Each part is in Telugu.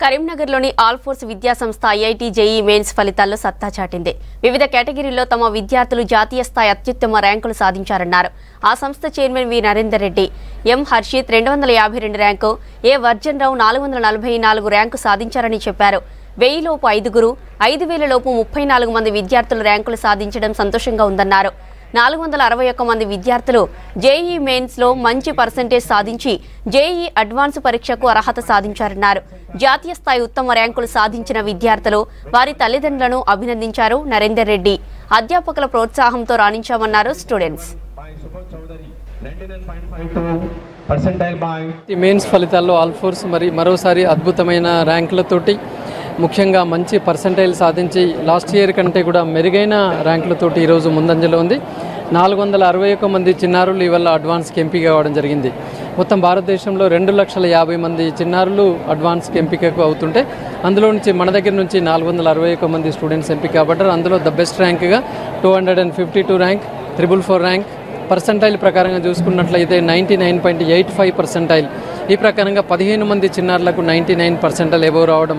కరీంనగర్లోని ఆల్ ఫోర్స్ విద్యా సంస్థ ఐఐటి జేఈ మెయిన్స్ ఫలితాల్లో సత్తా చాటింది. వివిధ కేటగిరీల్లో తమ విద్యార్థులు జాతీయ స్థాయి అత్యుత్తమ ర్యాంకులు సాధించారన్నారు. ఆ సంస్థ చైర్మన్ వి నరేందర్ రెడ్డి, ఎం హర్షిత్ 252 ర్యాంకు, ఏ వర్జన్ రావు 444 ర్యాంకు సాధించారని చెప్పారు. 1000 లోపు 5గురు, 5000 లోపు 34 మంది విద్యార్థులు ర్యాంకులు సాధించడం సంతోషంగా ఉందన్నారు. 461 మంది విద్యార్థులు జేఈ మెయిన్స్ లో మంచి పర్సెంటేజ్ సాధించి జేఈ అడ్వాన్స్ పరీక్షకు అర్హత సాధించారన్నారు. జాతీయ స్థాయి ఉత్తమ ర్యాంకులు సాధించిన విద్యార్థులు వారి తల్లిదండ్రులను అభినందించారు నరేందర్ రెడ్డి. అధ్యాపకుల ప్రోత్సాహంతో రాణించామన్నారు స్టూడెంట్స్. మెయిన్స్ ఫలితాల్లో ఆల్ ఫోర్స్ మరోసారి అద్భుతమైన ర్యాంకులతోటి, ముఖ్యంగా మంచి పర్సెంటైల్ సాధించి లాస్ట్ ఇయర్ కంటే కూడా మెరుగైన ర్యాంకులతోటి ఈరోజు ముందంజలో ఉంది. 461 మంది చిన్నారులు ఇవాళ అడ్వాన్స్కి ఎంపిక కావడం జరిగింది. మొత్తం భారతదేశంలో 2,50,000 మంది చిన్నారులు అడ్వాన్స్కి ఎంపికకు అవుతుంటే అందులో నుంచి మన దగ్గర నుంచి 461 మంది స్టూడెంట్స్ ఎంపిక కాబట్టారు. అందులో ద బెస్ట్ ర్యాంక్గా 252 ర్యాంక్, 444 ర్యాంక్, పర్సెంటైల్ ప్రకారంగా చూసుకున్నట్లయితే 99.85 పర్సెంటైల్. ఈ ప్రకారంగా 15 మంది చిన్నారులకు 99 పర్సెంటైల్ ఎబోవ్ రావడం,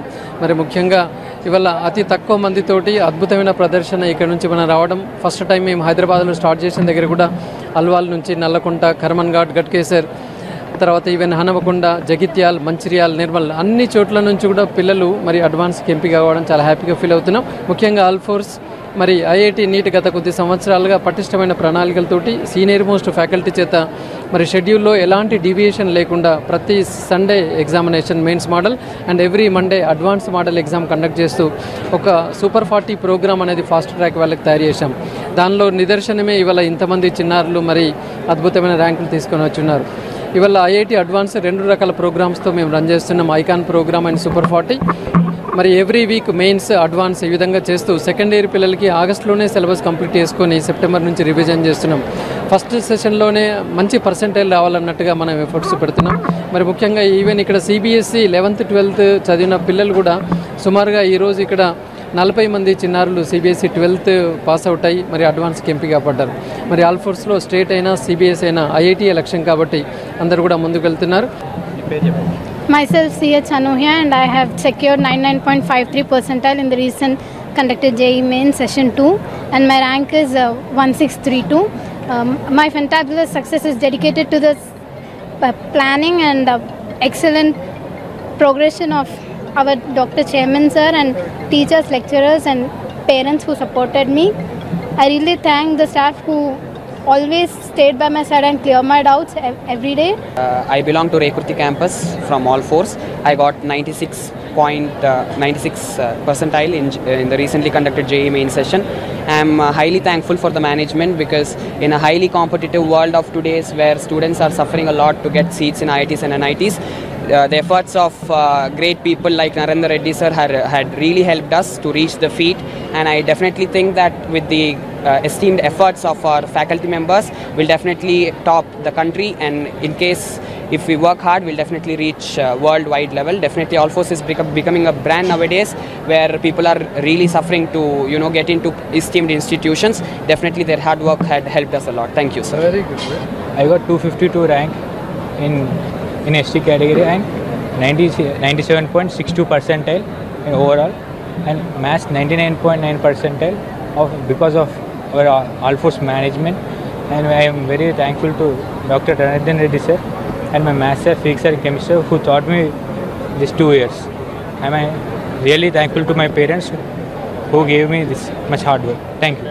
ముఖ్యంగా ఇవాళ అతి తక్కువ మందితోటి అద్భుతమైన ప్రదర్శన ఇక్కడ నుంచి మనం రావడం. ఫస్ట్ టైం మేము హైదరాబాద్లో స్టార్ట్ చేసిన దగ్గర కూడా అల్వాల్ నుంచి నల్లకుంట, కర్మన్ ఘాట్, గట్కేసర్, తర్వాత ఈవెన్ హనమకొండ, జగిత్యాల్, మంచిర్యాల్, నిర్మల్ అన్ని చోట్ల నుంచి కూడా పిల్లలు అడ్వాన్స్కి ఎంపిక కావడం చాలా హ్యాపీగా ఫీల్ అవుతున్నాం. ముఖ్యంగా ఆల్ ఫోర్స్ ఐఐటి నీట్ గత కొద్ది సంవత్సరాలుగా పటిష్టమైన ప్రణాళికలతోటి సీనియర్ మోస్ట్ ఫ్యాకల్టీ చేత షెడ్యూల్లో ఎలాంటి డీవియేషన్ లేకుండా ప్రతి Sunday examination mains model and every Monday advance model exam conduct చేస్తూ ఒక సూపర్ 40 ప్రోగ్రామ్ అనేది ఫాస్ట్ ట్రాక్ వాళ్ళకి తయారు చేశాం. దానిలో నిదర్శనమే ఇవాళ ఇంతమంది చిన్నారులు అద్భుతమైన ర్యాంకులు తీసుకొని వచ్చున్నారు. ఇవాళ ఐఐటి అడ్వాన్స్ 2 రకాల ప్రోగ్రామ్స్తో మేము రన్ చేస్తున్నాం. Icon program and super 40. Every week mains advance ఈ విధంగా చేస్తూ సెకండ్ ఇయర్ పిల్లలకి ఆగస్టులోనే సిలబస్ కంప్లీట్ చేసుకొని సెప్టెంబర్ నుంచి రివిజన్ చేస్తున్నాం. ఫస్ట్ సెషన్లోనే మంచి పర్సెంటైల్ రావాలన్నట్టుగా మనం ఎఫర్ట్స్ పెడుతున్నాం. ముఖ్యంగా ఈవెన్ ఇక్కడ సిబిఎస్ఈ 11th 12th చదివిన పిల్లలు కూడా సుమారుగా ఈరోజు ఇక్కడ 40 మంది చిన్నారులు సిబిఎస్ఈ 12th పాస్ అవుట్ అయ్యి అడ్వాన్స్కి ఎంపిక పడ్డారు. ఆల్ ఫోర్స్లో స్టేట్ అయినా సిబిఎస్ఈ అయినా ఐఐటీ లక్ష్యం కాబట్టి అందరూ కూడా ముందుకు వెళ్తున్నారు. Myself C.H. Anuhya, and I have secured 99.53 percentile in the recent conducted JEE Main Session 2, and my rank is 1632. My fantabulous success is dedicated to the planning and excellent progression of our Dr. Chairman sir and teachers, lecturers and parents who supported me. I really thank the staff who always stayed by my side and clear my doubts every day. I belong to Rekurti campus from All Force. I got 96.96 percentile in the recently conducted JEE main session. I am highly thankful for the management because in a highly competitive world of today's where students are suffering a lot to get seats in IITs and NITs, the efforts of great people like Narendra Reddy sir had really helped us to reach the feat, and I definitely think that with the esteemed efforts of our faculty members, we'll definitely top the country, and in case if we work hard, we'll definitely reach worldwide level. Definitely All Force is becoming a brand nowadays where people are really suffering to get into esteemed institutions. Definitely their hard work had helped us a lot. Thank you sir. Very good sir. I got 252 rank in ST category and 97.62 percentile in overall, and maths 99.9 percentile because of our All Force management. And I am very thankful to Dr. Narendra Reddy sir and my maths sir, physics sir, chemistry sir who taught me these 2 years. I am really thankful to my parents who gave me this much hard work. Thank you.